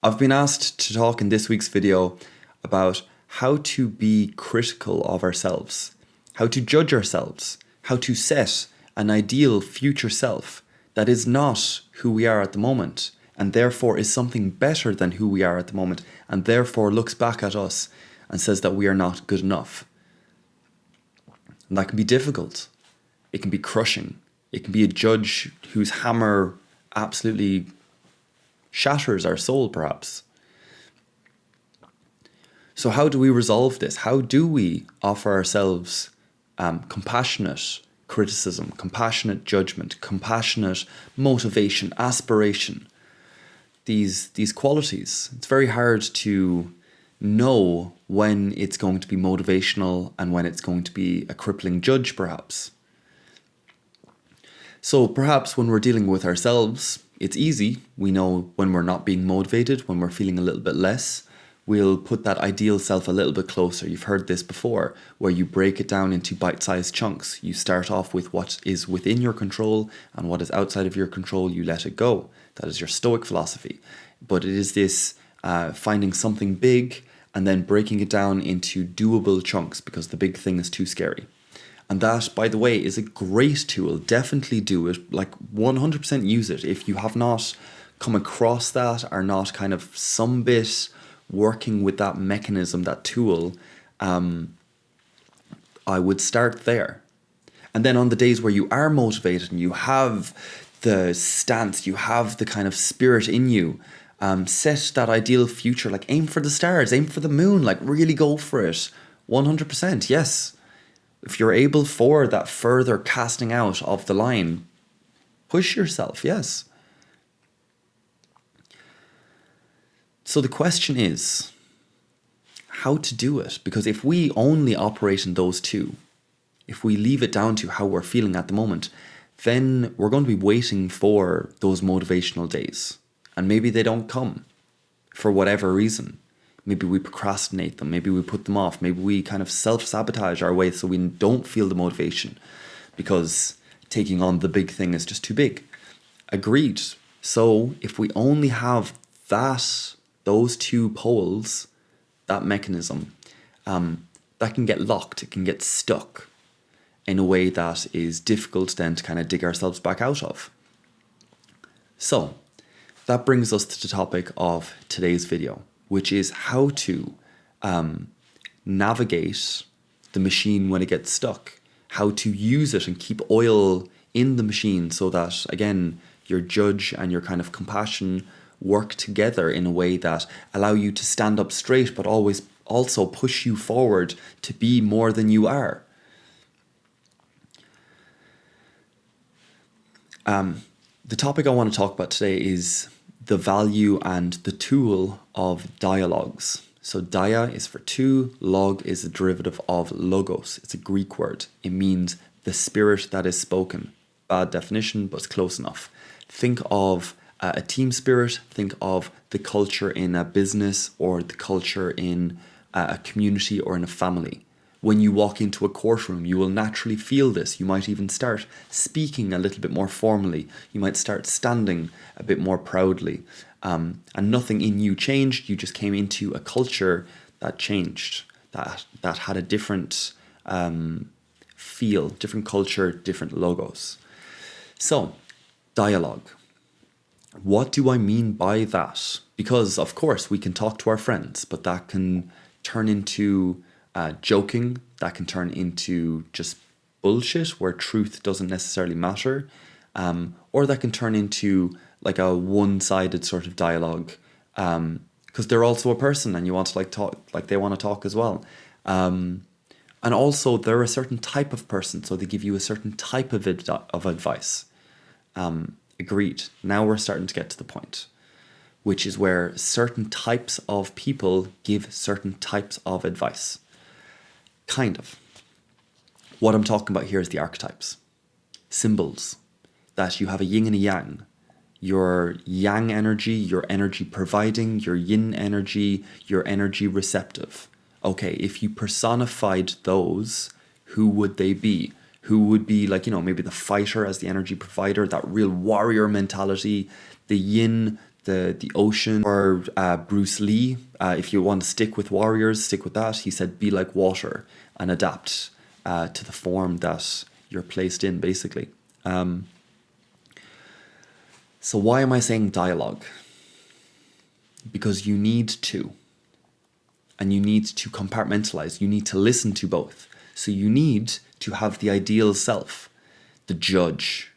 I've been asked to talk in this week's video about how to be critical of ourselves, how to judge ourselves, how to set an ideal future self that is not who we are at the moment and therefore is something better than who we are at the moment and therefore looks back at us and says that we are not good enough. And that can be difficult. It can be crushing. It can be a judge whose hammer absolutely shatters our soul, perhaps. So how do we resolve this? How do we offer ourselves compassionate criticism, compassionate judgment, compassionate motivation, aspiration? These qualities. It's very hard to know when it's going to be motivational and when it's going to be a crippling judge, perhaps. So perhaps when we're dealing with ourselves, it's easy. We know when we're not being motivated, when we're feeling a little bit less. We'll put that ideal self a little bit closer. You've heard this before, where you break it down into bite-sized chunks. You start off with what is within your control, and what is outside of your control, you let it go. That is your Stoic philosophy. But it is this finding something big and then breaking it down into doable chunks because the big thing is too scary. And that, by the way, is a great tool. Definitely do it. Like 100% use it. If you have not come across that, are not kind of some bit working with that mechanism, that tool, I would start there. And then on the days where you are motivated and you have the stance, you have the kind of spirit in you, set that ideal future, like aim for the stars, aim for the moon, like really go for it. 100%, yes. If you're able for that further casting out of the line, push yourself, yes. So the question is how to do it. Because if we only operate in those two, if we leave it down to how we're feeling at the moment, then we're going to be waiting for those motivational days. And maybe they don't come for whatever reason. Maybe we procrastinate them, maybe we put them off, maybe we kind of self-sabotage our way so we don't feel the motivation because taking on the big thing is just too big. Agreed. So if we only have those two poles, that mechanism, that can get locked, it can get stuck in a way that is difficult then to kind of dig ourselves back out of. So that brings us to the topic of today's video, which is how to navigate the machine when it gets stuck, how to use it and keep oil in the machine so that, again, your judge and your kind of compassion work together in a way that allow you to stand up straight, but always also push you forward to be more than you are. The topic I want to talk about today is the value and the tool of dialogues. So dia is for two, log is a derivative of logos. It's a Greek word. It means the spirit that is spoken. Bad definition, but it's close enough. Think of a team spirit. Think of the culture in a business or the culture in a community or in a family. When you walk into a courtroom, you will naturally feel this. You might even start speaking a little bit more formally. You might start standing a bit more proudly. And nothing in you changed. You just came into a culture that changed, that had a different feel, different culture, different logos. So, dialogue. What do I mean by that? Because, of course, we can talk to our friends, but that can turn into joking, that can turn into just bullshit where truth doesn't necessarily matter, or that can turn into like a one-sided sort of dialogue, because they're also a person and you want to talk, like they want to talk as well. And also they're a certain type of person, so they give you a certain type of advice. Agreed. Now we're starting to get to the point, which is where certain types of people give certain types of advice. Kind of. What I'm talking about here is the archetypes. Symbols. That you have a yin and a yang. Your yang energy, your energy providing, your yin energy, your energy receptive. Okay, if you personified those, who would they be? Who would be like, maybe the fighter as the energy provider, that real warrior mentality, the yin, the ocean, or Bruce Lee. If you want to stick with warriors, stick with that. He said, be like water and adapt to the form that you're placed in, basically. So why am I saying dialogue? Because you need to. And you need to compartmentalize. You need to listen to both. So you need to have the ideal self, the judge.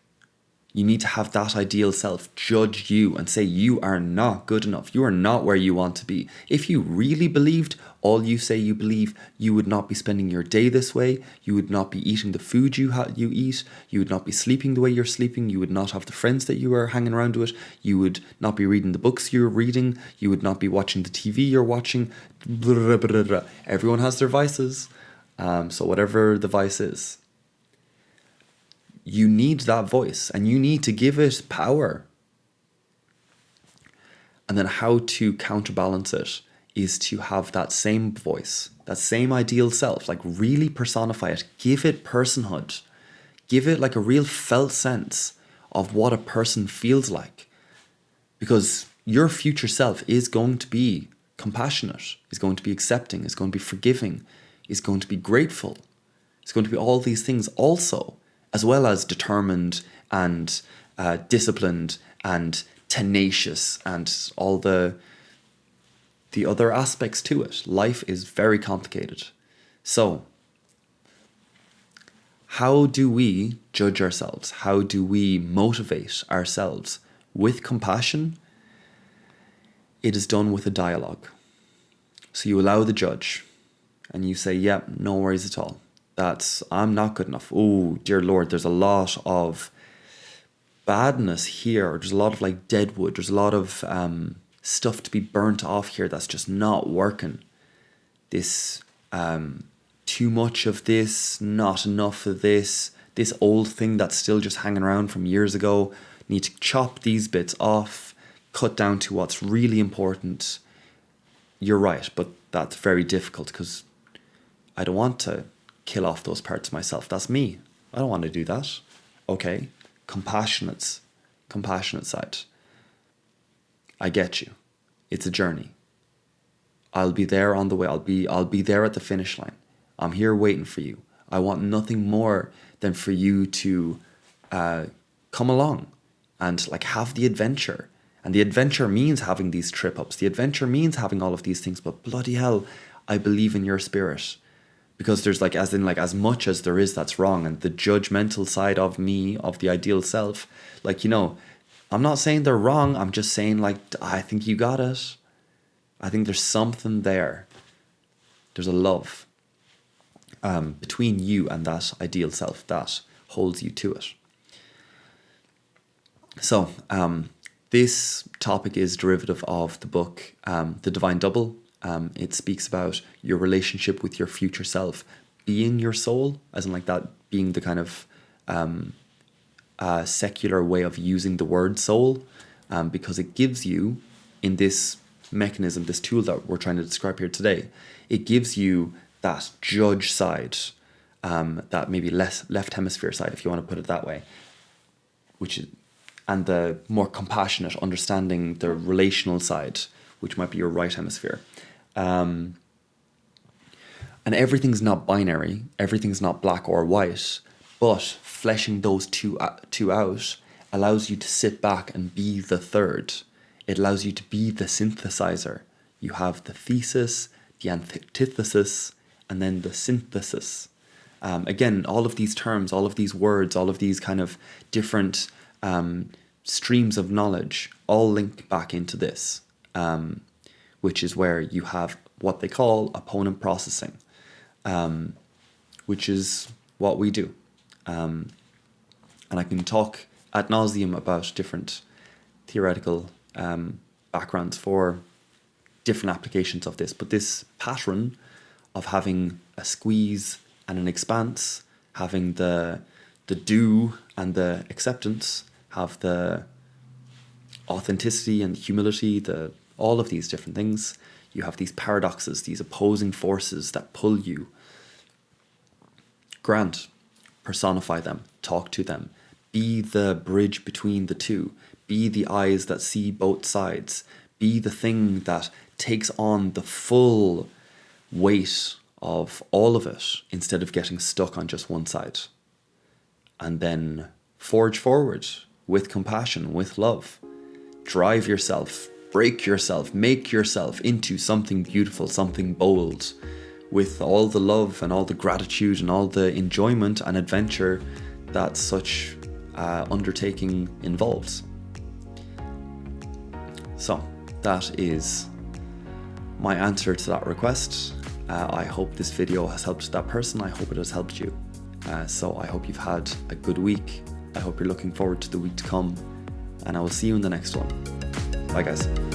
You need to have that ideal self judge you and say you are not good enough. You are not where you want to be. If you really believed all you say you believe, you would not be spending your day this way. You would not be eating the food you eat. You would not be sleeping the way you're sleeping. You would not have the friends that you are hanging around with. You would not be reading the books you're reading. You would not be watching the TV you're watching. Blah, blah, blah, blah. Everyone has their vices. So whatever the vice is, you need that voice and you need to give it power. And then how to counterbalance it is to have that same voice, that same ideal self, like really personify it, give it personhood, give it like a real felt sense of what a person feels like. Because your future self is going to be compassionate, is going to be accepting, is going to be forgiving, is going to be grateful. It's going to be all these things also, as well as determined and disciplined and tenacious and all the other aspects to it. Life is very complicated. So, how do we judge ourselves? How do we motivate ourselves with compassion? It is done with a dialogue. So you allow the judge and you say, yeah, no worries at all. I'm not good enough. Oh, dear Lord, there's a lot of badness here. There's a lot of like dead wood. There's a lot of stuff to be burnt off here that's just not working. This, too much of this, not enough of this old thing that's still just hanging around from years ago. Need to chop these bits off, cut down to what's really important. You're right, but that's very difficult because I don't want to kill off those parts of myself. That's me. I don't want to do that. Okay, compassionate side. I get you. It's a journey. I'll be there on the way. I'll be there at the finish line. I'm here waiting for you. I want nothing more than for you to come along and like have the adventure. And the adventure means having these trip ups. The adventure means having all of these things. But bloody hell, I believe in your spirit. Because there's like, as much as there is that's wrong, and the judgmental side of me, of the ideal self, like, I'm not saying they're wrong. I'm just saying, like, I think you got it. I think there's something there. There's a love between you and that ideal self that holds you to it. So, this topic is derivative of the book, The Divine Double. It speaks about your relationship with your future self being your soul, as in like that being the kind of secular way of using the word soul, because it gives you, in this mechanism, this tool that we're trying to describe here today, it gives you that judge side, that maybe less left hemisphere side, if you want to put it that way, which is, and the more compassionate, understanding the relational side, which might be your right hemisphere. And everything's not binary, everything's not black or white, but fleshing those two out allows you to sit back and be the third. It allows you to be the synthesizer. You have the thesis, the antithesis, and then the synthesis. Again, all of these terms, all of these words, all of these kind of different streams of knowledge all link back into this. Which is where you have what they call opponent processing, which is what we do. And I can talk ad nauseum about different theoretical backgrounds for different applications of this, but this pattern of having a squeeze and an expanse, having the do and the acceptance, have the authenticity and humility, all of these different things. You have these paradoxes, these opposing forces that pull you. Grant, personify them, talk to them, be the bridge between the two, Be the eyes that see both sides. Be the thing that takes on the full weight of all of it instead of getting stuck on just one side. And then forge forward with compassion, with love. Drive yourself, break yourself, make yourself into something beautiful, something bold, with all the love and all the gratitude and all the enjoyment and adventure that such undertaking involves. So that is my answer to that request. I hope this video has helped that person. I hope it has helped you. So I hope you've had a good week. I hope you're looking forward to the week to come, and I will see you in the next one. Bye guys.